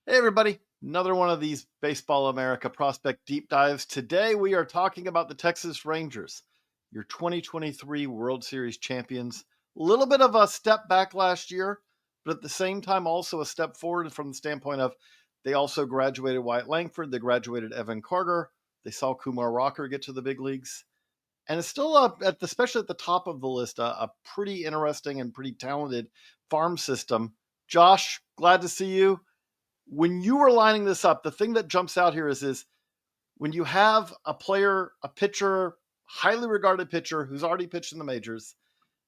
Hey, everybody. Another one of these Baseball America prospect deep dives. Today, we are talking about the Texas Rangers, your 2023 World Series champions. A little bit of a step back last year, but at the same time, also a step forward from the standpoint of they also graduated Wyatt Langford, they graduated Evan Carter, they saw Kumar Rocker get to the big leagues. And it's still up at especially at the top of the list, a pretty interesting and pretty talented farm system. Josh, glad to see you. When you were lining this up, the thing that jumps out here is when you have a player, a pitcher, highly regarded pitcher who's already pitched in the majors,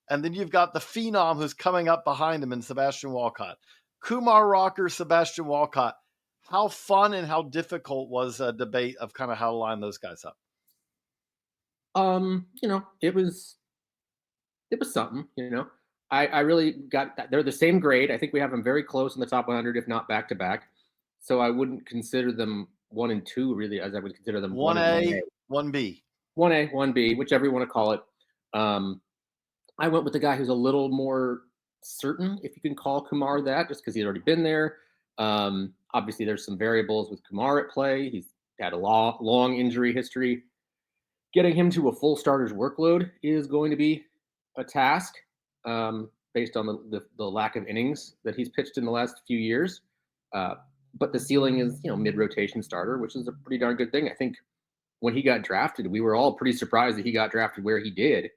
and then you've got the phenom who's coming up behind him in Sebastian Walcott. Kumar Rocker, Sebastian Walcott. How fun and how difficult was a debate of kind of how to line those guys up? It was something. I really got that. They're the same grade. I think we have them very close in the top 100, if not back to back. So I wouldn't consider them 1 and 2 really, as I would consider them one and 1A, 1A, 1B. 1A, 1B, whichever you want to call it. Um, I went with the guy who's a little more certain, if you can call Kumar that, just because he's already been there. Obviously, there's some variables with Kumar at play. He's had a long injury history. Getting him to a full starter's workload is going to be a task, based on the lack of innings that he's pitched in the last few years. Uh, but the ceiling is, mid rotation starter, which is a pretty darn good thing. I think when he got drafted, we were all pretty surprised that he got drafted where he did.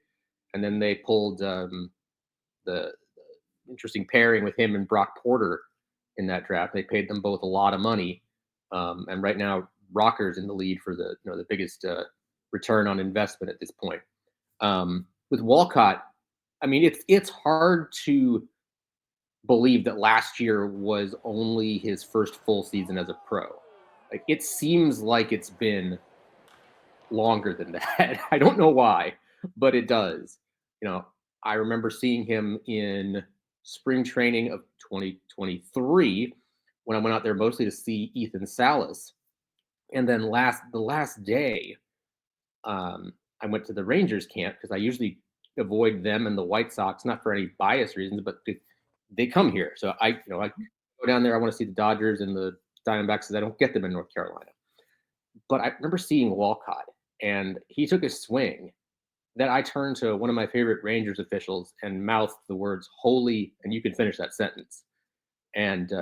And then they pulled the interesting pairing with him and Brock Porter in that draft. They paid them both a lot of money. And right now, Rocker's in the lead for the biggest return on investment at this point. With Walcott, I mean, it's hard to believe that last year was only his first full season as a pro. Like, it seems like it's been longer than that. I don't know why, but it does. I remember seeing him in spring training of 2023 when I went out there mostly to see Ethan Salas. And then the last day, I went to the Rangers camp because I usually avoid them and the White Sox, not for any bias reasons, but they come here. So I go down there. I want to see the Dodgers and the Diamondbacks because I don't get them in North Carolina. But I remember seeing Walcott, and he took a swing that I turned to one of my favorite Rangers officials and mouthed the words "holy," and you can finish that sentence. And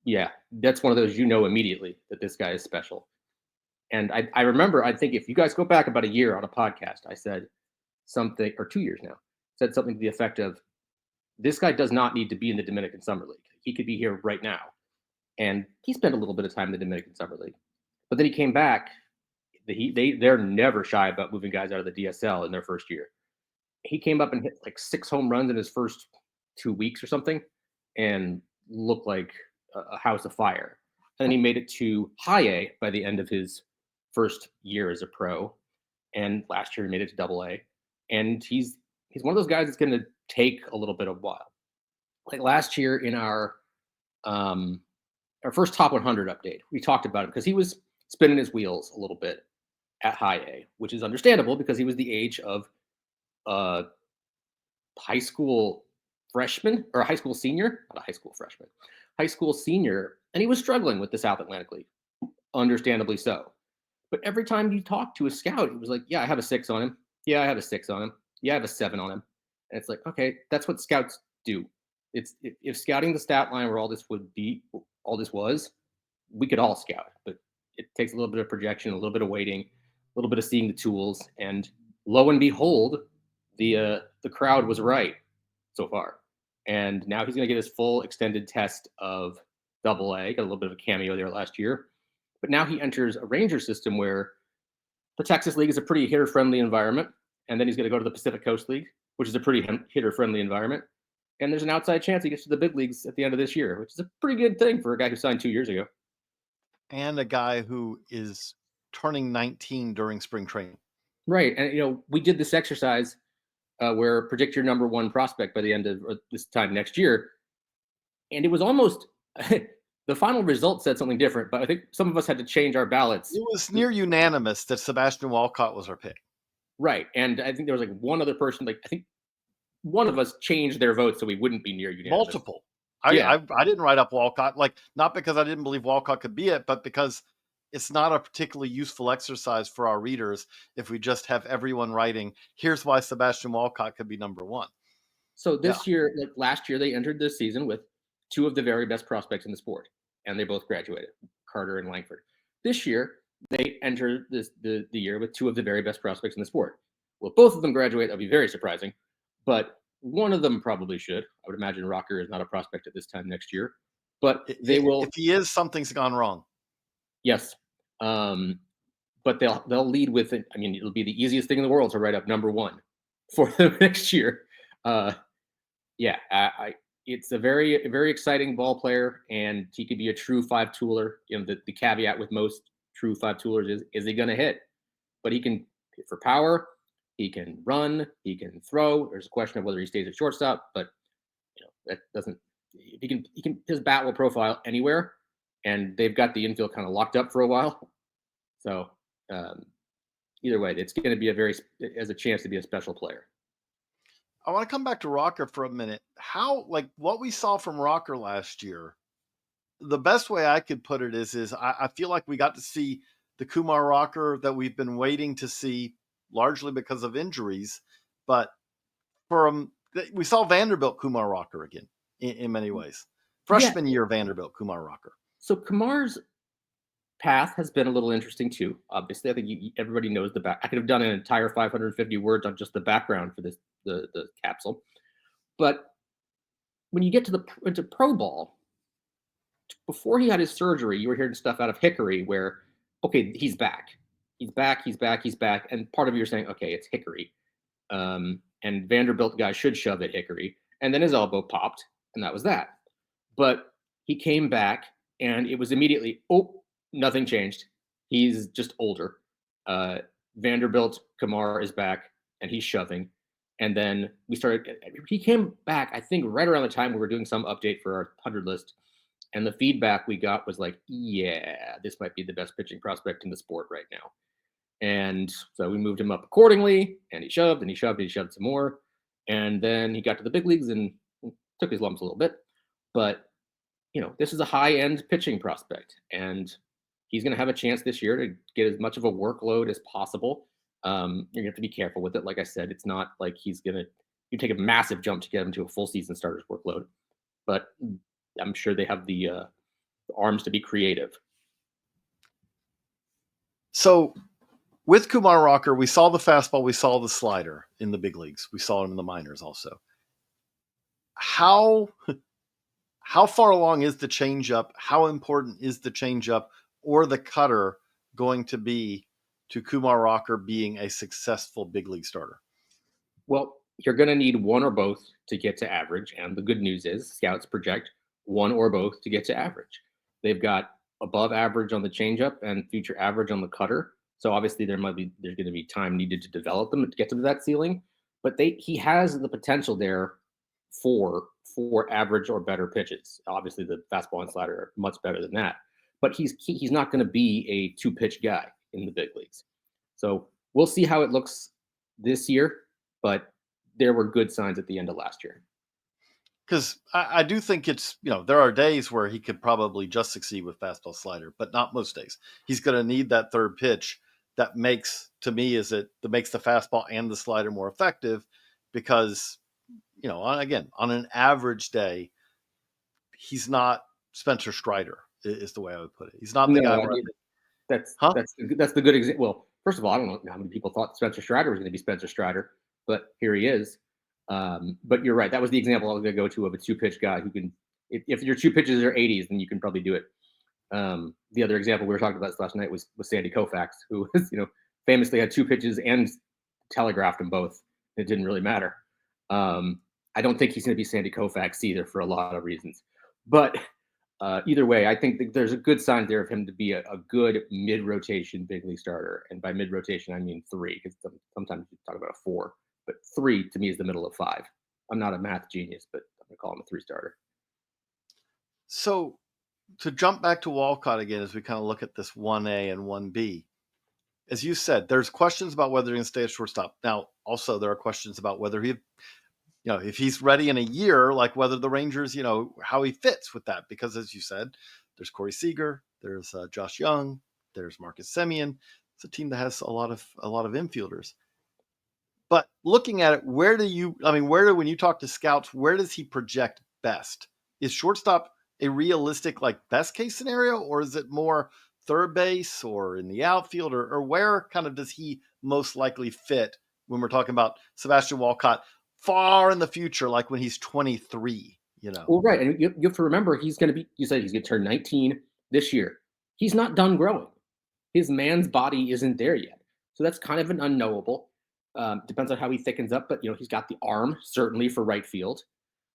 yeah, that's one of those immediately that this guy is special. And I remember, I think if you guys go back about a year on a podcast, I said something, or 2 years now, said something to the effect of, this guy does not need to be in the Dominican Summer League. He could be here right now. And he spent a little bit of time in the Dominican Summer League. But then he came back. They're never shy about moving guys out of the DSL in their first year. He came up and hit like 6 home runs in his first 2 weeks or something and looked like a house of fire. And then he made it to high A by the end of his first year as a pro. And last year he made it to double A. And he's one of those guys that's going to take a little bit of a while. Like last year in our first top 100 update, we talked about him because he was spinning his wheels a little bit at high A, which is understandable because he was the age of a high school freshman or a high school senior, not a high school freshman, high school senior, and he was struggling with the South Atlantic League, understandably so. But every time you talked to a scout, it was like, yeah, I have a 6 on him. Yeah, I have a 6 on him. Yeah, I have a 7 on him. And it's like, okay, that's what scouts do. It's if scouting the stat line where all this was, we could all scout, but it takes a little bit of projection, a little bit of waiting, a little bit of seeing the tools, and lo and behold, the crowd was right so far. And now he's going to get his full extended test of double A. Got a little bit of a cameo there last year. But now he enters a Ranger system where the Texas League is a pretty hitter-friendly environment. And then he's going to go to the Pacific Coast League, which is a pretty hitter-friendly environment. And there's an outside chance he gets to the big leagues at the end of this year, which is a pretty good thing for a guy who signed 2 years ago. And a guy who is turning 19 during spring training. Right. And, we did this exercise where predict your number one prospect by the end of this time next year. And it was almost the final result said something different, but I think some of us had to change our ballots. It was near unanimous that Sebastian Walcott was our pick. Right. And I think there was like one other person, like I think one of us changed their vote so we wouldn't be near unanimous. Multiple. I didn't write up Walcott, like, not because I didn't believe Walcott could be it, but because it's not a particularly useful exercise for our readers if we just have everyone writing, here's why Sebastian Walcott could be number one. So Yeah. this year, like last year, they entered this season with two of the very best prospects in the sport, and they both graduated, Carter and Langford. This year, they enter the year with two of the very best prospects in the sport. Well, both of them graduate. That'll be very surprising, but one of them probably should. I would imagine Rocker is not a prospect at this time next year, but they will. If he is, something's gone wrong. Yes, but they'll lead with it. I mean, it'll be the easiest thing in the world to write up number one for the next year. Yeah, it's a very, very exciting ball player, and he could be a true five-tooler. You know, the caveat with most true five-toolers is he going to hit? But he can hit for power. He can run. He can throw. There's a question of whether he stays at shortstop, but you know that doesn't. He can. His bat will profile anywhere, and they've got the infield kind of locked up for a while. So either way, it's going to be has a chance to be a special player. I want to come back to Rocker for a minute. How, like, what we saw from Rocker last year, the best way I could put it is I feel like we got to see the Kumar Rocker that we've been waiting to see, largely because of injuries. But we saw Vanderbilt Kumar Rocker again in many ways. Freshman year Vanderbilt Kumar Rocker. So Kumar's path has been a little interesting too. Obviously, I think everybody knows the back. I could have done an entire 550 words on just the background for the capsule, but when you get into pro ball, before he had his surgery, you were hearing stuff out of Hickory where, okay, he's back, and part of you're saying, okay, it's Hickory, and Vanderbilt guy should shove at Hickory, and then his elbow popped, and that was that. But he came back, and it was immediately, nothing changed. He's just older. Vanderbilt Kumar is back, and he's shoving. And then he came back, I think, right around the time we were doing some update for our 100 list. And the feedback we got was like, yeah, this might be the best pitching prospect in the sport right now. And so we moved him up accordingly, and he shoved, and he shoved, and he shoved some more. And then he got to the big leagues and took his lumps a little bit. But, you know, this is a high-end pitching prospect, and he's going to have a chance this year to get as much of a workload as possible. You're going to have to be careful with it. Like I said, it's not like you take a massive jump to get him to a full season starter's workload, but I'm sure they have the arms to be creative. So with Kumar Rocker, we saw the fastball, we saw the slider in the big leagues. We saw him in the minors also. How far along is the changeup? How important is the changeup or the cutter going to be to Kumar Rocker being a successful big league starter? Well, you're going to need one or both to get to average. And the good news is scouts project one or both to get to average. They've got above average on the changeup and future average on the cutter. So obviously there's going to be time needed to develop them to get to that ceiling. But he has the potential there for average or better pitches. Obviously the fastball and slider are much better than that. But he's not going to be a two-pitch guy in the big leagues. So we'll see how it looks this year, but there were good signs at the end of last year. Because I do think it's, there are days where he could probably just succeed with fastball slider, but not most days. He's going to need that third pitch that makes the fastball and the slider more effective because, on an average day, he's not Spencer Strider is the way I would put it. He's not the guy. That's the good example. Well, first of all, I don't know how many people thought Spencer Strider was going to be Spencer Strider, but here he is. But you're right. That was the example I was going to go to of a two-pitch guy who can, if your two pitches are 80s, then you can probably do it. The other example we were talking about this last night was Sandy Koufax, who was, famously had two pitches and telegraphed them both. It didn't really matter. I don't think he's going to be Sandy Koufax either for a lot of reasons. But either way, I think there's a good sign there of him to be a good mid-rotation big league starter. And by mid-rotation, I mean 3, because sometimes you talk about a 4. But 3 to me is the middle of 5. I'm not a math genius, but I'm going to call him a 3-starter. So to jump back to Walcott again, as we kind of look at this 1A and 1B, as you said, there's questions about whether he can stay at shortstop. Now, also, there are questions about whether if he's ready in a year, like whether the Rangers, how he fits with that. Because as you said, there's Corey Seager, there's Josh Young, there's Marcus Semien. It's a team that has a lot of infielders. But looking at it, when you talk to scouts, where does he project best? Is shortstop a realistic, like, best case scenario, or is it more third base or in the outfield, or where kind of does he most likely fit when we're talking about Sebastian Walcott far in the future, like when he's 23, Well, right. And you have to remember, you said he's going to turn 19 this year. He's not done growing. His man's body isn't there yet. So that's kind of an unknowable. Depends on how he thickens up, but he's got the arm certainly for right field.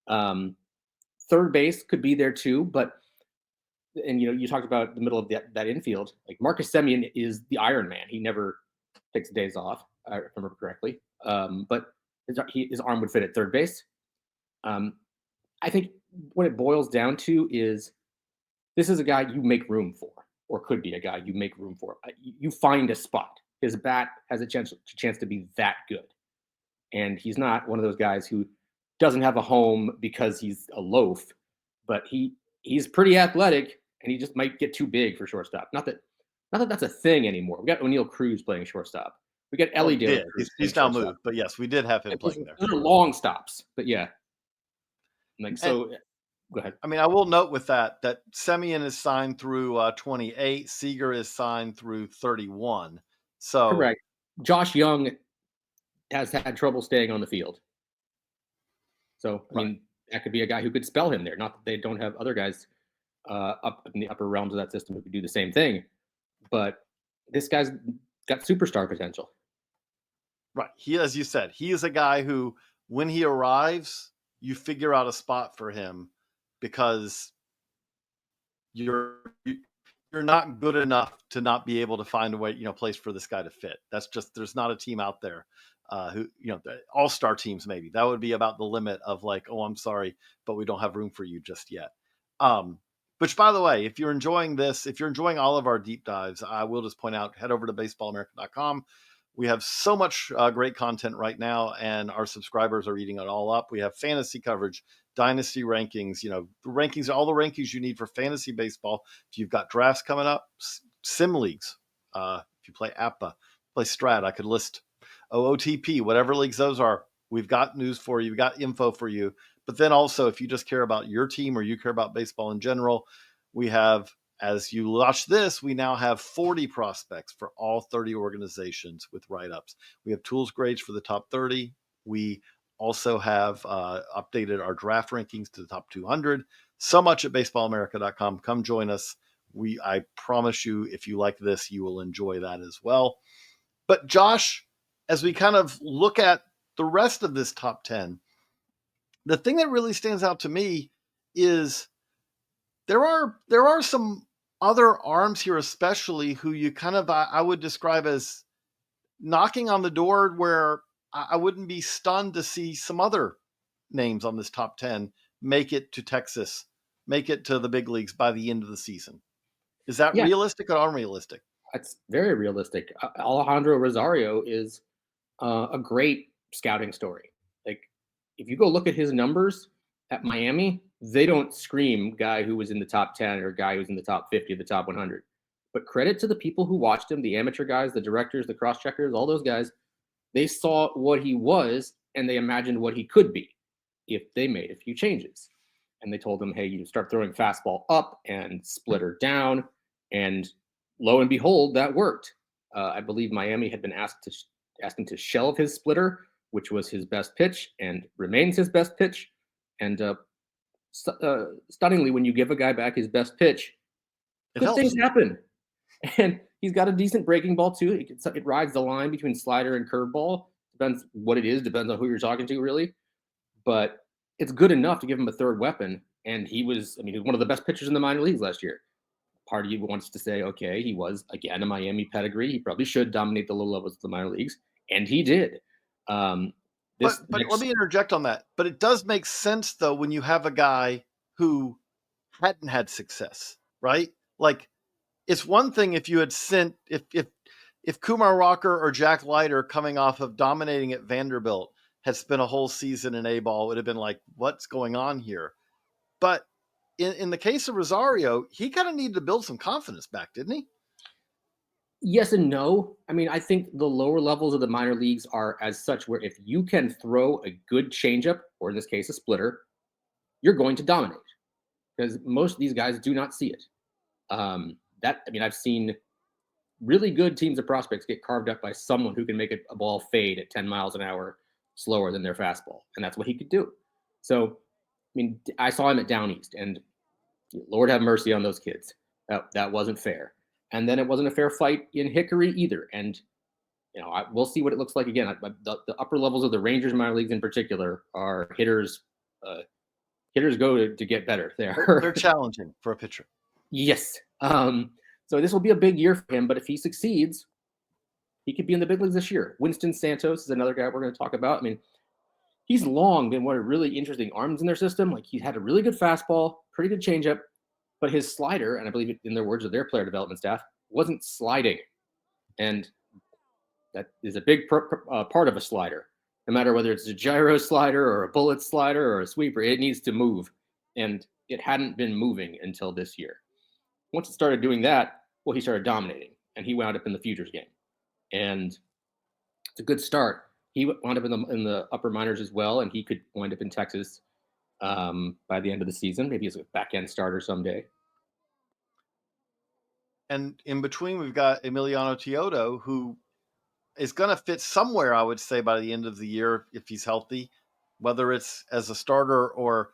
Third base could be there too, and you talked about the middle of that infield. Like Marcus Semien is the Iron Man. He never takes days off, if I remember correctly. But his arm would fit at third base. I think what it boils down to is this is a guy you make room for, or could be a guy you make room for. You find a spot. His bat has a chance to be that good. And he's not one of those guys who doesn't have a home because he's a loaf, but he's pretty athletic, and he just might get too big for shortstop. Not that that's a thing anymore. We got O'Neill Cruz playing shortstop. We got Ellie Dale. He's now moved, but yes, we did have him playing there. Those are long stops, but yeah. Go ahead. I mean, I will note with that Semien is signed through 28, Seager is signed through 31. So correct. Josh Young has had trouble staying on the field. So, I mean, that could be a guy who could spell him there. Not that they don't have other guys up in the upper realms of that system who could do the same thing. But this guy's got superstar potential. Right. As you said, he is a guy who, when he arrives, you figure out a spot for him because you're not good enough to not be able to find a way, place for this guy to fit. That's just, there's not a team out there who, all-star teams, maybe that would be about the limit of like, oh, I'm sorry, but we don't have room for you just yet. Which, by the way, if you're enjoying this, if you're enjoying all of our deep dives, I will just point out, head over to baseballamerica.com. We have so much great content right now, and our subscribers are eating it all up. We have fantasy coverage, dynasty rankings, all the rankings you need for fantasy baseball. If you've got drafts coming up, sim leagues, if you play APA, play Strat, I could list OOTP, whatever leagues those are. We've got news for you. We've got info for you. But then also, if you just care about your team or you care about baseball in general, we have, as you watch this, we now have 40 prospects for all 30 organizations with write-ups. We have tools grades for the top 30. We also have updated our draft rankings to the top 200. So much at baseballamerica.com. Come join us. I promise you, if you like this, you will enjoy that as well. But Josh, as we kind of look at the rest of this top 10, the thing that really stands out to me is there are some other arms here, especially who you kind of, I would describe as knocking on the door, where I wouldn't be stunned to see some other names on this top 10 make it to Texas, make it to the big leagues by the end of the season. Is that realistic or unrealistic? It's very realistic. Alejandro Rosario is a great scouting story. Like, if you go look at his numbers at Miami, they don't scream guy who was in the top 10 or guy who's in the top 50, the top 100. But credit to the people who watched him, the amateur guys, the directors, the cross-checkers, all those guys. They saw what he was, and they imagined what he could be if they made a few changes. And they told him, hey, you start throwing fastball up and splitter down. And lo and behold, that worked. I believe Miami had been asked him to shelve his splitter, which was his best pitch and remains his best pitch. And stunningly, when you give a guy back his best pitch, good things happen. And he's got a decent breaking ball too. It rides the line between slider and curveball. Depends what it is. Depends on who you're talking to, really. But it's good enough to give him a third weapon. And he was one of the best pitchers in the minor leagues last year. Part of you wants to say, okay, he was, again, a Miami pedigree. He probably should dominate the low levels of the minor leagues. And he did. But let me interject on that. But it does make sense, though, when you have a guy who hadn't had success, right? Like, it's one thing if you had sent, if Kumar Rocker or Jack Leiter, coming off of dominating at Vanderbilt, had spent a whole season in A-ball, it would have been like, what's going on here? But in the case of Rosario, he kind of needed to build some confidence back, didn't he? Yes and no. I mean, I think the lower levels of the minor leagues are as such where if you can throw a good changeup, or in this case, a splitter, you're going to dominate because most of these guys do not see it. I've seen really good teams of prospects get carved up by someone who can make a ball fade at 10 miles an hour slower than their fastball. And that's what he could do. So, I mean, I saw him at Down East, and Lord have mercy on those kids. That wasn't fair. And then it wasn't a fair fight in Hickory either. And, we'll see what it looks like again. The upper levels of the Rangers minor leagues in particular are hitters. Hitters go to get better there. They're challenging for a pitcher. Yes. So this will be a big year for him, but if he succeeds, he could be in the big leagues this year. Winston Santos is another guy we're going to talk about. I mean, he's long been one of really interesting arms in their system. Like, he's had a really good fastball, pretty good changeup, but his slider, and I believe in the words of their player development staff, wasn't sliding. And that is a big part of a slider. No matter whether it's a gyro slider or a bullet slider or a sweeper, it needs to move. And it hadn't been moving until this year. Once it started doing that, well, he started dominating, and he wound up in the futures game. And it's a good start. He wound up in the upper minors as well, and he could wind up in Texas by the end of the season, maybe as a back-end starter someday. And in between, we've got Emiliano Teodo, who is going to fit somewhere, I would say, by the end of the year if he's healthy, whether it's as a starter or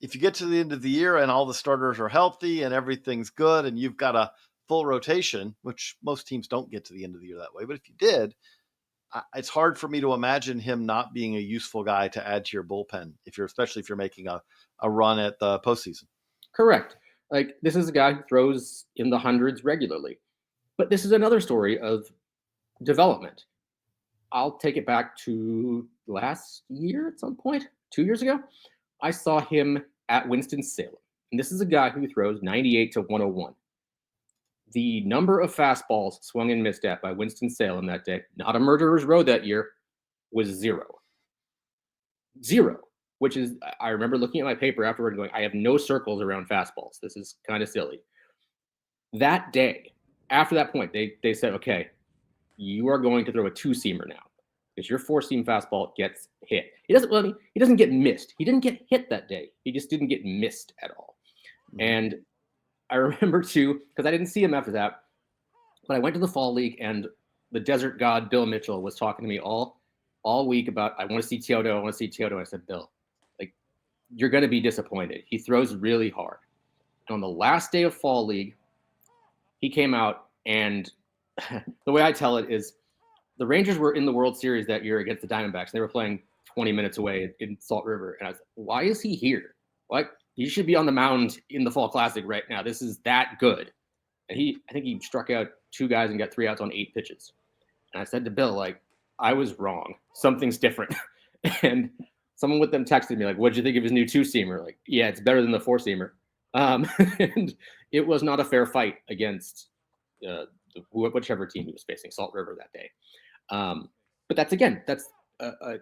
if you get to the end of the year and all the starters are healthy and everything's good and you've got a full rotation, which most teams don't get to the end of the year that way. But if you did, it's hard for me to imagine him not being a useful guy to add to your bullpen, especially if you're making a run at the postseason. Correct. Like, this is a guy who throws in the hundreds regularly. But this is another story of development. I'll take it back to last year at some point, 2 years ago. I saw him at Winston-Salem. And this is a guy who throws 98 to 101. The number of fastballs swung and missed at by Winston-Salem that day, not a murderer's row that year, was 0. 0, which is, I remember looking at my paper afterward and going, I have no circles around fastballs. This is kind of silly. That day, after that point, they said, okay, you are going to throw a 2-seamer now because your 4-seam fastball gets hit. He doesn't get missed. He didn't get hit that day. He just didn't get missed at all. Mm-hmm. And I remember too, because I didn't see him after that, but I went to the fall league and the desert god Bill Mitchell was talking to me all week about, I want to see Teodo. And I said, Bill, like, you're going to be disappointed. He throws really hard. And on the last day of fall league, he came out, and the way I tell it is the Rangers were in the World Series that year against the Diamondbacks. They were playing 20 minutes away in Salt River. And I was like, why is he here? Like, he should be on the mound in the Fall Classic right now. This is that good. And I think he struck out 2 guys and got 3 outs on 8 pitches. And I said to Bill, like, I was wrong. Something's different. And someone with them texted me, like, what'd you think of his new 2-seamer? Like, yeah, it's better than the 4-seamer. And it was not a fair fight against whichever team he was facing, Salt River that day. But that's a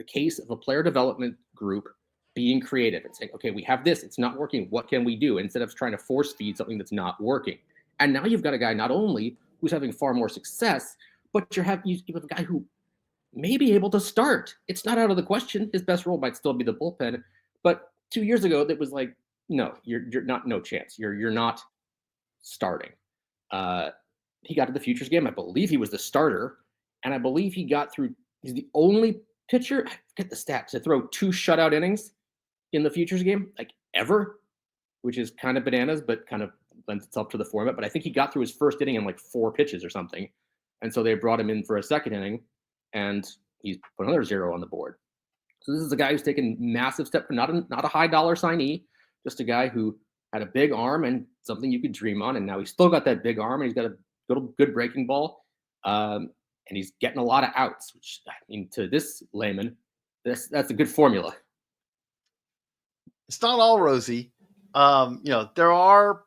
case of a player development group being creative and saying, okay, we have this, it's not working. What can we do? Instead of trying to force feed something that's not working. And now you've got a guy not only who's having far more success, but you have a guy who may be able to start. It's not out of the question. His best role might still be the bullpen. But 2 years ago, that was like, no, you're not, no chance. You're not starting. He got to the futures game. I believe he was the starter. And I believe he got through, he's the only pitcher, I forget the stats, to throw 2 shutout innings in the futures game, like, ever, which is kind of bananas, but kind of lends itself to the format. But I think he got through his first inning in like 4 pitches or something. And so they brought him in for a second inning, and he's put another 0 on the board. So this is a guy who's taken massive step, not a high dollar signee, just a guy who had a big arm and something you could dream on. And now he's still got that big arm, and he's got a good breaking ball. And he's getting a lot of outs, which, I mean, to this layman, that's a good formula. It's not all rosy. There are,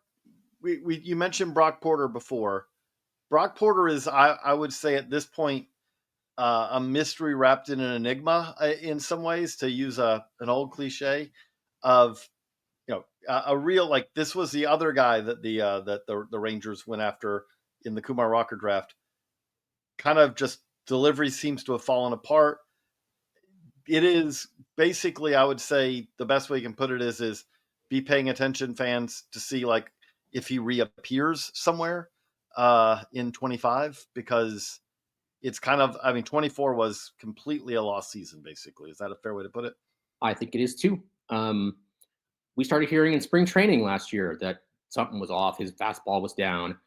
you mentioned Brock Porter before. Brock Porter is, I would say at this point, a mystery wrapped in an enigma in some ways, to use an old cliche of a real, like, this was the other guy that the Rangers went after in the Kumar Rocker draft. Kind of just delivery seems to have fallen apart. It is basically, I would say, the best way you can put it is be paying attention, fans, to see, like, if he reappears somewhere in 25, because it's kind of, I mean, 24 was completely a lost season, basically. Is that a fair way to put it? I think it is too. We started hearing in spring training last year that something was off. His fastball was down.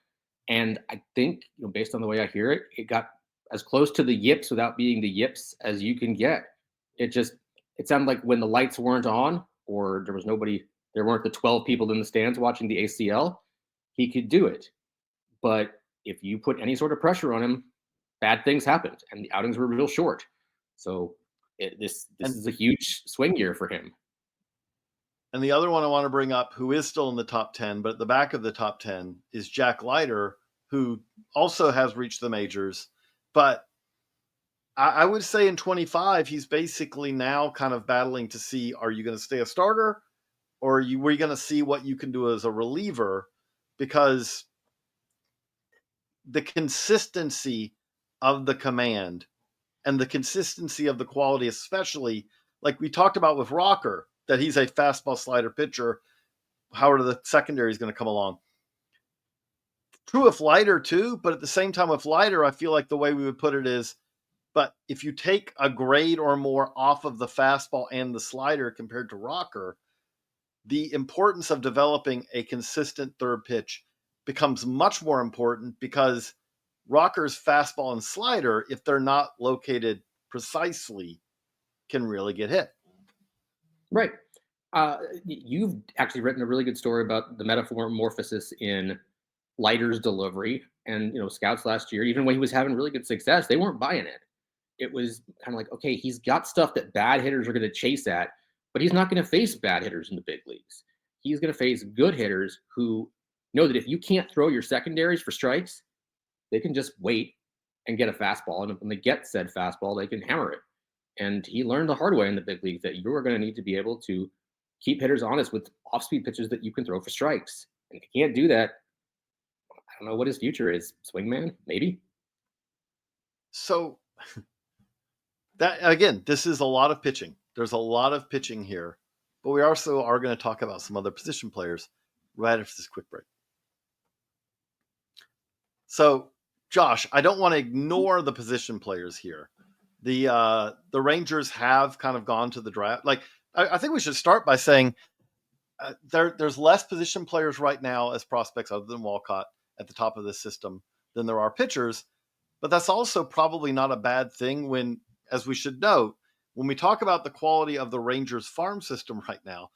And I think, based on the way I hear it, it got as close to the yips without being the yips as you can get. It sounded like when the lights weren't on, or there was nobody, there weren't the 12 people in the stands watching the ACL, he could do it. But if you put any sort of pressure on him, bad things happened, and the outings were real short. So this is a huge swing year for him. And the other one I want to bring up, who is still in the top 10, but at the back of the top 10, is Jack Leiter, who also has reached the majors. But I would say in 25, he's basically now kind of battling to see, are you going to stay a starter, or were you going to see what you can do as a reliever? Because the consistency of the command and the consistency of the quality, especially like we talked about with Rocker, that he's a fastball slider pitcher. How are the secondaries going to come along? True with Leiter too, but at the same time with Leiter, I feel like the way we would put it is, but if you take a grade or more off of the fastball and the slider compared to Rocker, the importance of developing a consistent third pitch becomes much more important, because Rocker's fastball and slider, if they're not located precisely, can really get hit. Right. You've actually written a really good story about the metamorphosis in Leiter's delivery. And, scouts last year, even when he was having really good success, they weren't buying it. It was kind of like, okay, he's got stuff that bad hitters are going to chase at, but he's not going to face bad hitters in the big leagues. He's going to face good hitters who know that if you can't throw your secondaries for strikes, they can just wait and get a fastball. And when they get said fastball, they can hammer it. And he learned the hard way in the big leagues that you are going to need to be able to keep hitters honest with off-speed pitches that you can throw for strikes. And if you can't do that, I don't know what his future is. Swingman, maybe. So that, again, this is a lot of pitching. There's a lot of pitching here, but we also are going to talk about some other position players right after this quick break. So, Josh, I don't want to ignore the position players here. The Rangers have kind of gone to the draft. Like, I think we should start by saying there's less position players right now as prospects, other than Walcott, at the top of this system than there are pitchers. But that's also probably not a bad thing when, as we should note, when we talk about the quality of the Rangers farm system right now,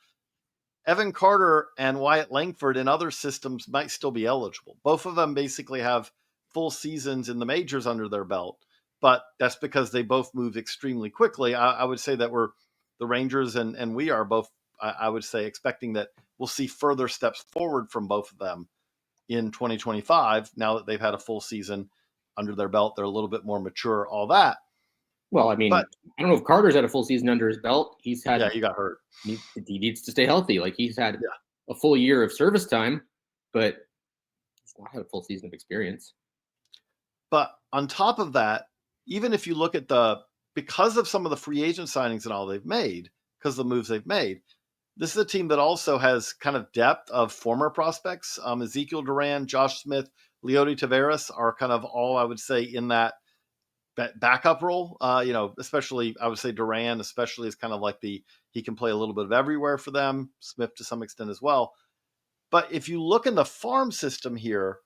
Evan Carter and Wyatt Langford in other systems might still be eligible. Both of them basically have full seasons in the majors under their belt, but that's because they both move extremely quickly. I would say that the Rangers and we are both, I would say, expecting that we'll see further steps forward from both of them in 2025. Now that they've had a full season under their belt, they're a little bit more mature, all that. Well, I mean, But I don't know if Carter's had a full season under his belt. He got hurt. He needs to stay healthy. Like, he's had a full year of service time, but he's not had a full season of experience. But on top of that, even if you look at because of some of the free agent signings and all they've made, because of the moves they've made, this is a team that also has kind of depth of former prospects. Ezekiel Duran, Josh Smith, Leody Taveras are kind of all, I would say, in that backup role. Especially, I would say Duran, especially, is kind of like he can play a little bit of everywhere for them. Smith to some extent as well. But if you look in the farm system here,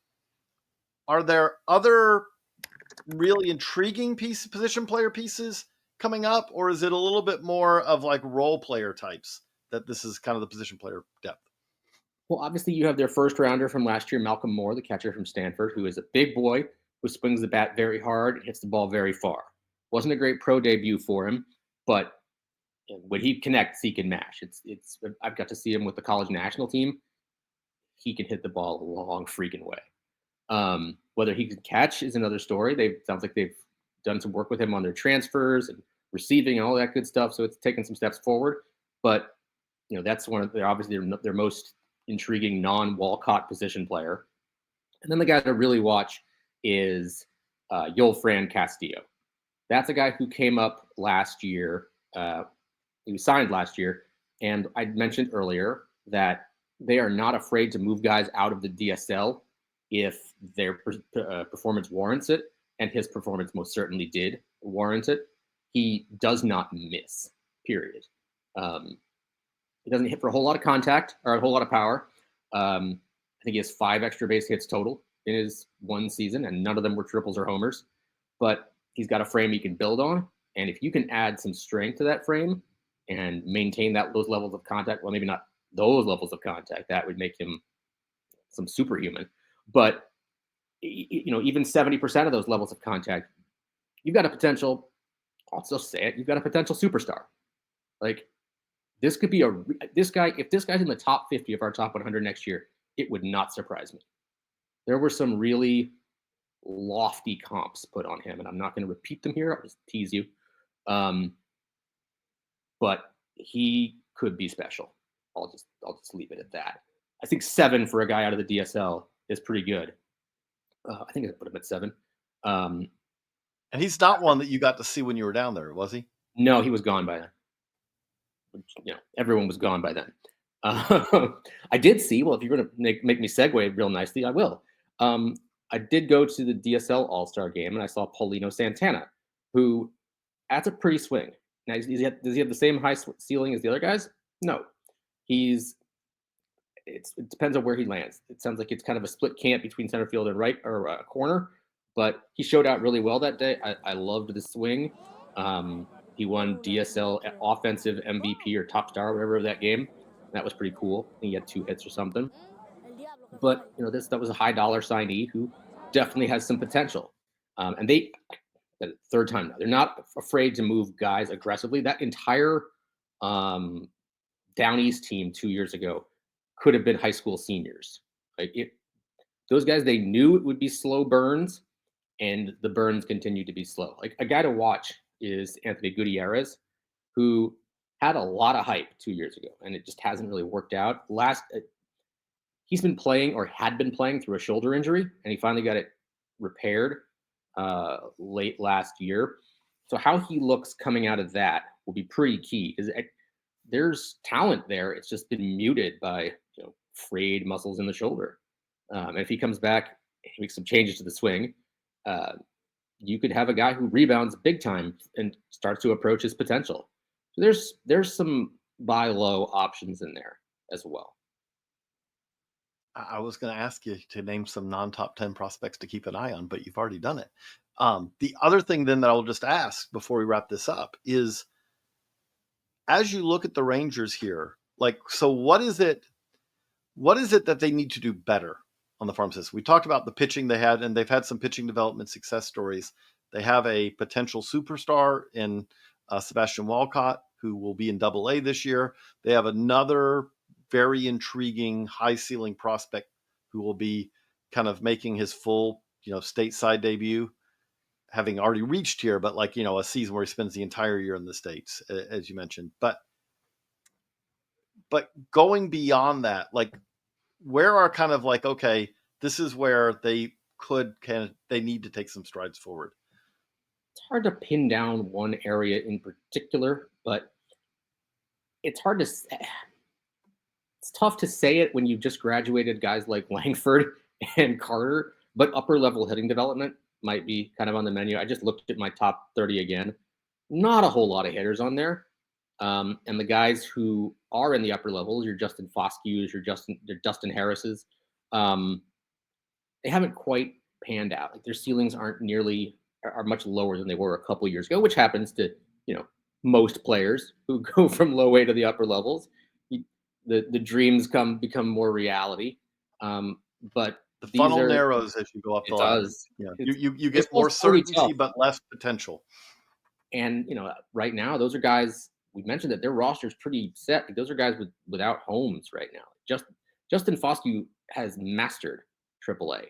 are there other really intriguing position player pieces coming up, or is it a little bit more of like role player types that this is kind of the position player depth? Well, obviously, you have their first rounder from last year, Malcolm Moore, the catcher from Stanford, who is a big boy who swings the bat very hard and hits the ball very far. Wasn't a great pro debut for him, but when he connects, he can mash. I've got to see him with the college national team. He can hit the ball a long freaking way. Whether he can catch is another story. Sounds like they've done some work with him on their transfers and receiving and all that good stuff. So it's taken some steps forward. But that's one of obviously their most intriguing non-Walcott position player. And then the guy to really watch is Yolfran Castillo. That's a guy who came up last year. He was signed last year. And I mentioned earlier that they are not afraid to move guys out of the DSL if their performance warrants it. And his performance most certainly did warrant it. He does not miss, period. He doesn't hit for a whole lot of contact or a whole lot of power. I think he has 5 extra base hits total in his one season, and none of them were triples or homers. But he's got a frame he can build on. And if you can add some strength to that frame and maintain those levels of contact, well, maybe not those levels of contact, that would make him some superhuman. But, even 70% of those levels of contact, you've got a potential, I'll still say it, you've got a potential superstar. Like, this could be if this guy's in the top 50 of our top 100 next year, it would not surprise me. There were some really lofty comps put on him, and I'm not going to repeat them here. I'll just tease you. But he could be special. I'll just leave it at that. I think 7 for a guy out of the DSL is pretty good. I think I put him at 7. And he's not one that you got to see when you were down there, was he? No, he was gone by then. Everyone was gone by then. I did see, well, if you're going to make me segue real nicely, I will. I did go to the DSL All-Star game, and I saw Paulino Santana, who, that's a pretty swing. Now, does he have the same high ceiling as the other guys? No. It depends on where he lands. It sounds like it's kind of a split camp between center field and right or corner, but he showed out really well that day. I loved the swing. He won DSL offensive MVP or top star, whatever, of that game. That was pretty cool. I think he had 2 hits or something. But that was a high dollar signee who definitely has some potential. And the third time now, they're not afraid to move guys aggressively. That entire Down East team 2 years ago could have been high school seniors. Those guys, they knew it would be slow burns, and the burns continued to be slow. Like, a guy to watch is Anthony Gutierrez, who had a lot of hype 2 years ago, and it just hasn't really worked out. He's been playing, or had been playing, through a shoulder injury, and he finally got it repaired late last year. So how he looks coming out of that will be pretty key, because there's talent there. It's just been muted by frayed muscles in the shoulder. And if he comes back, he makes some changes to the swing, you could have a guy who rebounds big time and starts to approach his potential. So there's some buy low options in there as well. I was going to ask you to name some non-top 10 prospects to keep an eye on, but you've already done it. The other thing then that I'll just ask before we wrap this up is, as you look at the Rangers here, so what is it that they need to do better on the farm system? We talked about the pitching they had, and they've had some pitching development success stories. They have a potential superstar in Sebastian Walcott, who will be in AA this year. They have another very intriguing high ceiling prospect who will be kind of making his full, stateside debut, having already reached here, but a season where he spends the entire year in the States, as you mentioned. But going beyond that, where are kind of okay, this is where they need to take some strides forward? It's hard to pin down one area in particular, but it's hard to say. It's tough to say it when you've just graduated guys like Langford and Carter, but upper level hitting development might be kind of on the menu. I just looked at my top 30 again. Not a whole lot of hitters on there. And the guys who are in the upper levels, your Justin Foscues, your Dustin Harrises, they haven't quite panned out. Their ceilings are much lower than they were a couple years ago, which happens to, most players who go from low A to the upper levels. The dreams become more reality. But the funnel narrows as you go up the ladder. Yeah. You get more certainty, but less potential. And right now, those are guys, we mentioned that their roster is pretty set. Those are guys without homes right now. Justin Foscue has mastered AAA.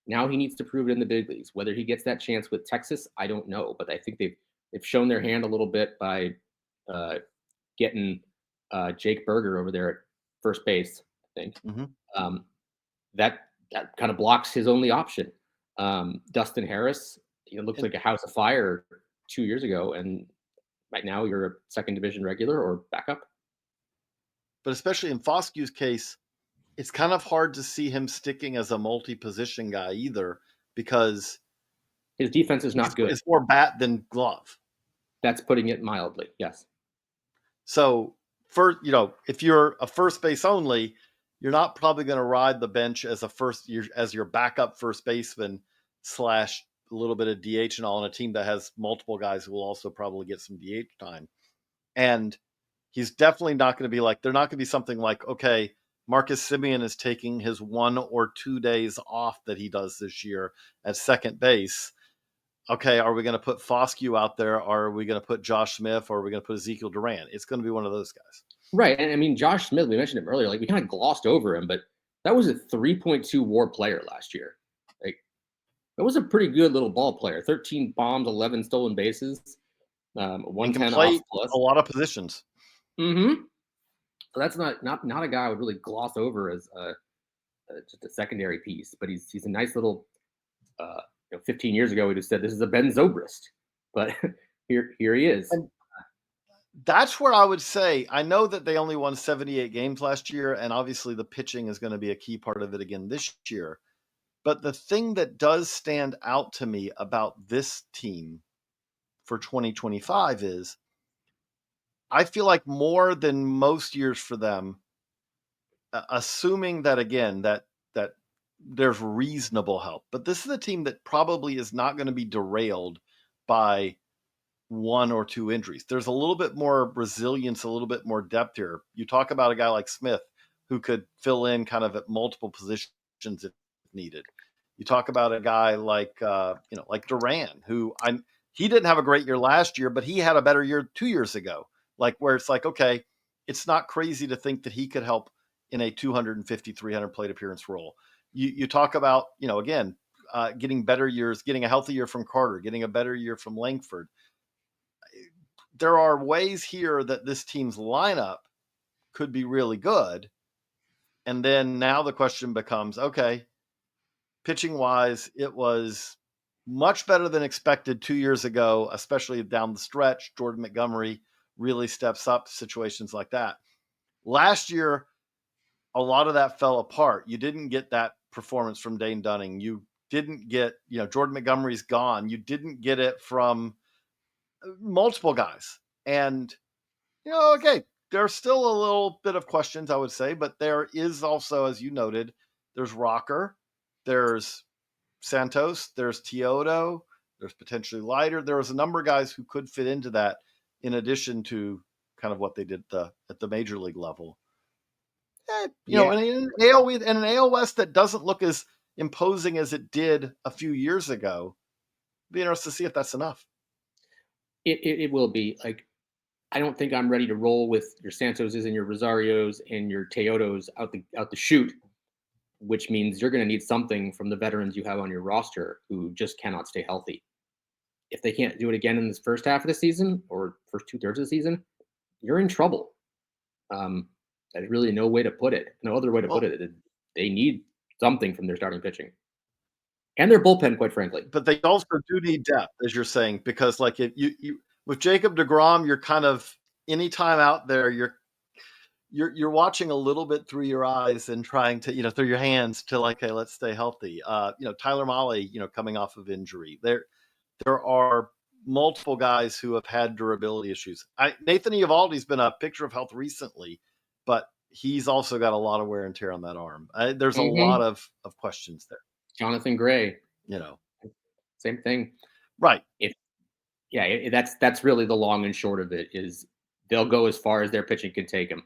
Now he needs to prove it in the big leagues. Whether he gets that chance with Texas, I don't know. But I think they've shown their hand a little bit by uh, getting Jake Berger over there at first base. I think um, that kind of blocks his only option. Dustin Harris, looks like a house of fire 2 years ago, and right now you're a second division regular or backup. But especially in Foskew's case, it's kind of hard to see him sticking as a multi-position guy either, because his defense is not good. It's more bat than glove. That's putting it mildly, yes. So, if you're a first base only, you're not probably going to ride the bench as as your backup first baseman / a little bit of DH and all on a team that has multiple guys who will also probably get some DH time. And he's definitely not going to be they're not going to be something like, okay, Marcus Semien is taking his 1 or 2 days off that he does this year at second base. Okay, are we going to put Foscue out there? Or are we going to put Josh Smith? Or are we going to put Ezekiel Duran? It's going to be one of those guys. Right. And I mean, Josh Smith, we mentioned him earlier, we kind of glossed over him, but that was a 3.2 WAR player last year. That was a pretty good little ball player. 13 bombs, 11 stolen bases, 110 off plus. A lot of positions. Mm-hmm. So that's not a guy I would really gloss over as just a secondary piece, but he's a nice little. 15 years ago, we'd have said this is a Ben Zobrist, but here he is. And that's where I would say, I know that they only won 78 games last year, and obviously the pitching is going to be a key part of it again this year. But the thing that does stand out to me about this team for 2025 is I feel like more than most years for them, assuming that, again, that there's reasonable help. But this is a team that probably is not going to be derailed by 1 or 2 injuries. There's a little bit more resilience, a little bit more depth here. You talk about a guy like Smith who could fill in kind of at multiple positions if needed. You talk about a guy like like Duran, who he didn't have a great year last year, but he had a better year 2 years ago. Where it's okay, it's not crazy to think that he could help in a 250, 300 plate appearance role. You talk about, again, getting better years, getting a healthy year from Carter, getting a better year from Langford. There are ways here that this team's lineup could be really good. And then now the question becomes, okay, pitching wise, it was much better than expected 2 years ago, especially down the stretch. Jordan Montgomery really steps up situations like that. Last year, a lot of that fell apart. You didn't get that performance from Dane Dunning. You didn't get, Jordan Montgomery's gone. You didn't get it from multiple guys. And, okay, there's still a little bit of questions, I would say, but there is also, as you noted, there's Rocker, there's Santos, there's Teodo, there's potentially Leiter. There was a number of guys who could fit into that in addition to kind of what they did at the major league level. In an AL West that doesn't look as imposing as it did a few years ago, be interested to see if that's enough. It will be. I don't think I'm ready to roll with your Santoses and your Rosarios and your Teodos out the chute, which means you're going to need something from the veterans you have on your roster who just cannot stay healthy. If they can't do it again in this first half of the season or first 2/3 of the season, you're in trouble. There's really no way to put it. No other way to put it. They need something from their starting pitching and their bullpen, quite frankly. But they also do need depth, as you're saying, because if you with Jacob deGrom, you're kind of anytime out there, you're watching a little bit through your eyes and trying to, through your hands to hey, let's stay healthy. Tyler Mahle, coming off of injury. There are multiple guys who have had durability issues. Nathan Eovaldi's been a picture of health recently, but he's also got a lot of wear and tear on that arm. There's a lot of questions there. Jonathan Gray, same thing. Right. That's really the long and short of it is they'll go as far as their pitching can take them.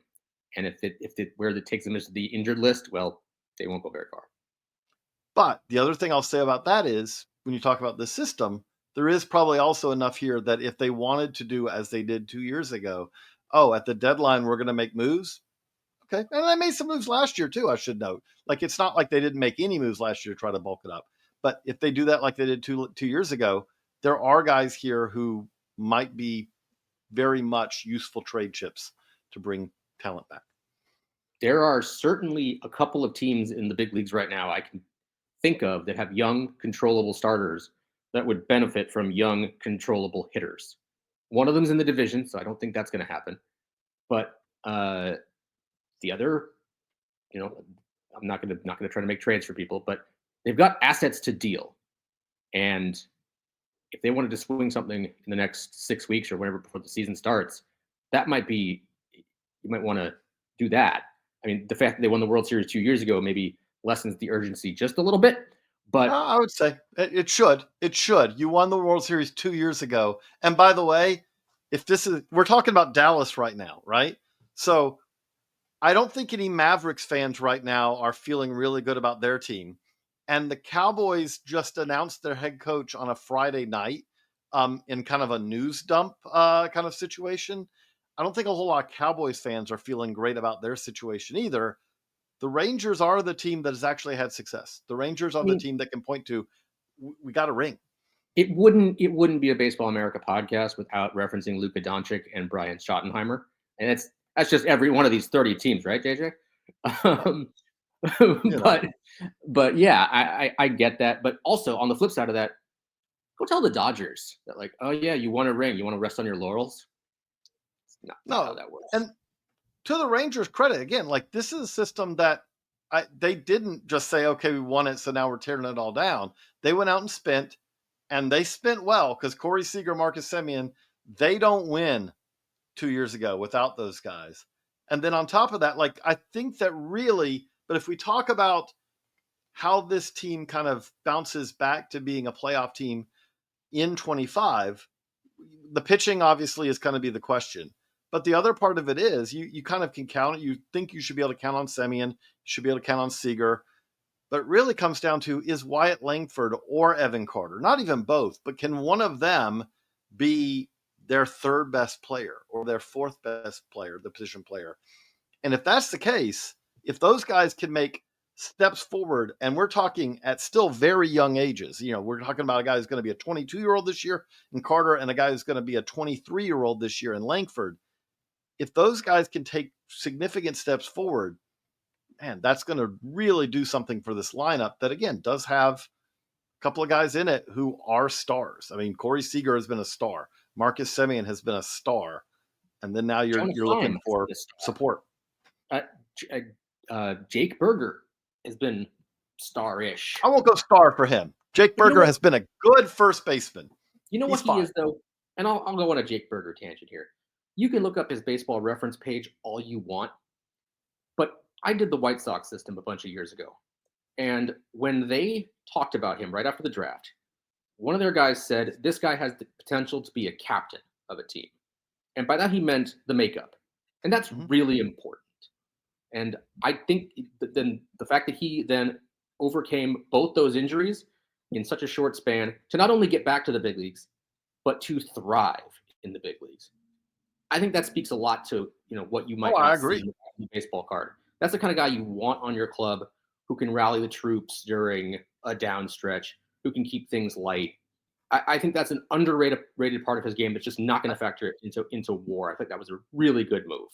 And if where it takes them is the injured list, well, they won't go very far. But the other thing I'll say about that is when you talk about the system, there is probably also enough here that if they wanted to do as they did 2 years ago, at the deadline, we're going to make moves. Okay. And they made some moves last year too, I should note. It's not like they didn't make any moves last year to try to bulk it up. But if they do that like they did 2 years ago, there are guys here who might be very much useful trade chips to bring talent back. There are certainly a couple of teams in the big leagues right now I can think of that have young, controllable starters that would benefit from young, controllable hitters. One of them's in the division, so I don't think that's going to happen. But the other, I'm not going to try to make trades for people, but they've got assets to deal, and if they wanted to swing something in the next 6 weeks or whenever before the season starts, that might be, you might want to do that. I mean, the fact that they won the World Series 2 years ago maybe lessens the urgency just a little bit, but I would say it should. It should. You won the World Series 2 years ago. And by the way, we're talking about Dallas right now, right? So I don't think any Mavericks fans right now are feeling really good about their team. And the Cowboys just announced their head coach on a Friday night in kind of a news dump kind of situation. I don't think a whole lot of Cowboys fans are feeling great about their situation either. The Rangers are the team that has actually had success. The Rangers are I the mean, team that can point to, we got a ring. it wouldn't be a Baseball America podcast without referencing Luka Doncic and Brian Schottenheimer, and that's just every one of these 30 teams, right, JJ? Um, but but yeah, I get that. But also on the flip side of that, go tell the Dodgers that, like, oh yeah, you won a ring, you want to rest on your laurels. It's not how No. that works. And to the Rangers' credit, again, like this is a system that they didn't just say, okay, we won it, so now we're tearing it all down. They went out and spent, and they spent well because Corey Seager, Marcus Semien, they don't win 2 years ago without those guys. And then on top of that, like I think that really, but if we talk about how this team kind of bounces back to being a playoff team in 25, the pitching obviously is going to be the question. But the other part of it is you kind of can count it. You think you should be able to count on Semien, you should be able to count on Seager. But it really comes down to, is Wyatt Langford or Evan Carter, not even both, but can one of them be their third best player or their fourth best player, the position player? And if that's the case, if those guys can make steps forward, and we're talking at still very young ages, we're talking about a guy who's going to be a 22-year-old this year in Carter and a guy who's going to be a 23-year-old this year in Langford. If those guys can take significant steps forward, man, that's going to really do something for this lineup that, again, does have a couple of guys in it who are stars. I mean, Corey Seager has been a star. Marcus Semien has been a star. And then now you're looking for support. Jake Berger has been star-ish. I won't go star for him. Jake Berger has been a good first baseman. You know what he is, though? And I'll go on a Jake Berger tangent here. You can look up his baseball reference page all you want, but I did the White Sox system a bunch of years ago. And when they talked about him right after the draft, one of their guys said, this guy has the potential to be a captain of a team. And by that, he meant the makeup. And that's really important. And I think then the fact that he then overcame both those injuries in such a short span to not only get back to the big leagues, but to thrive in the big leagues. I think that speaks a lot to, what you might not see in the baseball card. That's the kind of guy you want on your club, who can rally the troops during a down stretch, who can keep things light. I think that's an underrated part of his game that's just not going to factor into WAR. I think that was a really good move.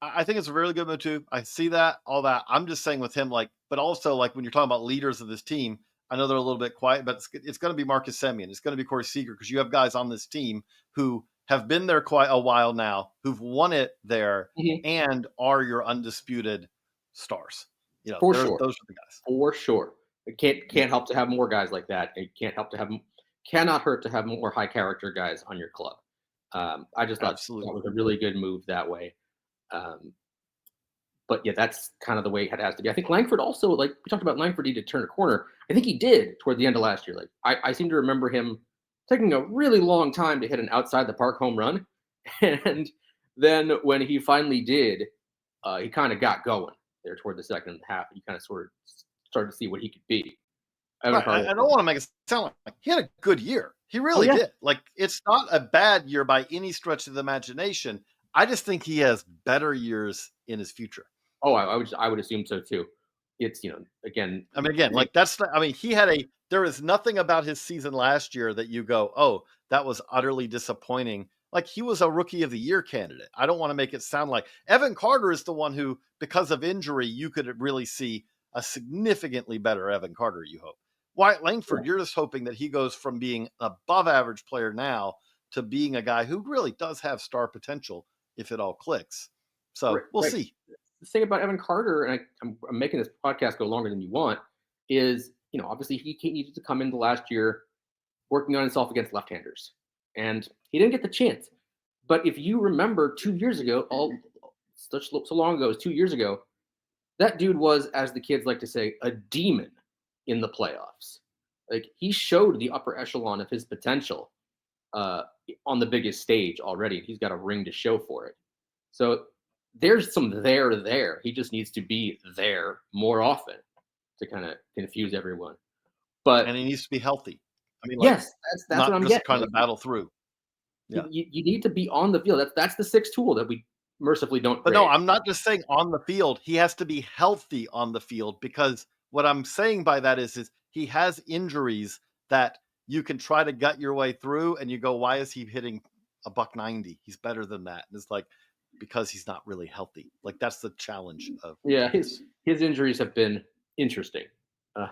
I think it's a really good move too. I see that, all that. I'm just saying with him, but also when you're talking about leaders of this team, I know they're a little bit quiet, but it's going to be Marcus Semien. It's going to be Corey Seager, because you have guys on this team who have been there quite a while now, who've won it there, and are your undisputed stars. For sure. Those are the guys. For sure. It can't help to have more guys like that. It cannot hurt to have more high character guys on your club. I just thought that was a really good move that way. But yeah, that's kind of the way it has to be. I think Langford also, we talked about Langford needed to turn a corner. I think he did toward the end of last year. I seem to remember him taking a really long time to hit an outside the park home run. And then when he finally did, he kind of got going there toward the second half. You kind of sort of started to see what he could be. I don't want to make it sound like he had a good year. He really did. It's not a bad year by any stretch of the imagination. I just think he has better years in his future. Oh, I would assume so too. It's, again. He had a there is nothing about his season last year that you go, oh, that was utterly disappointing. Like, he was a rookie of the year candidate. I don't want to make it sound like Evan Carter is the one who, because of injury, you could really see a significantly better Evan Carter, you hope. Wyatt Langford, you're just hoping that he goes from being an above average player now to being a guy who really does have star potential if it all clicks. So we'll Right. see. The thing about Evan Carter, and I'm making this podcast go longer than you want, is, obviously he needed to come into last year working on himself against left-handers, and he didn't get the chance. But if you remember 2 years ago, so long ago as 2 years ago, that dude was, as the kids like to say, a demon in the playoffs. Like, he showed the upper echelon of his potential on the biggest stage already. He's got a ring to show for it. So there's some there. He just needs to be there more often to kind of confuse everyone. But And he needs to be healthy. I mean, yes, that's not what I'm just getting. kind of battle through. Yeah. You need to be on the field. That's the sixth tool that we mercifully don't But create. no, I'm not just saying on the field. He has to be healthy on the field, because what I'm saying by that is he has injuries that you can try to gut your way through, and you go, why is he hitting a $190? He's better than that. And it's like, because he's not really healthy. Like, that's the challenge of his injuries have been interesting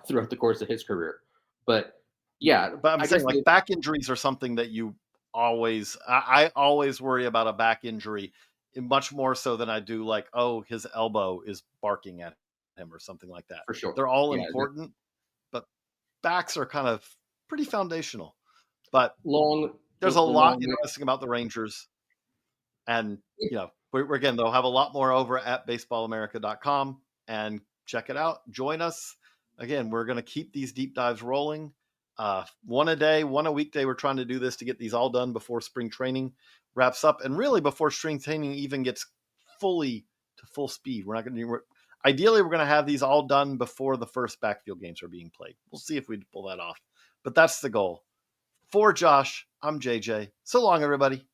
throughout the course of his career. But yeah, but I'm saying, like, back injuries are something that you always, I always worry about a back injury, much more so than I do, like, oh, his elbow is barking at him or something like that. for sure, They're all important, but backs are kind of pretty foundational. But there's a lot interesting about the Rangers. And, we're again, they'll have a lot more over at baseballamerica.com, and check it out. Join us. Again, we're going to keep these deep dives rolling. One a day, one a weekday. We're trying to do this to get these all done before spring training wraps up, and really before spring training even gets fully to full speed. We're not going to ideally, we're going to have these all done before the first backfield games are being played. We'll see if we pull that off, but that's the goal. For Josh, I'm JJ. So long, everybody.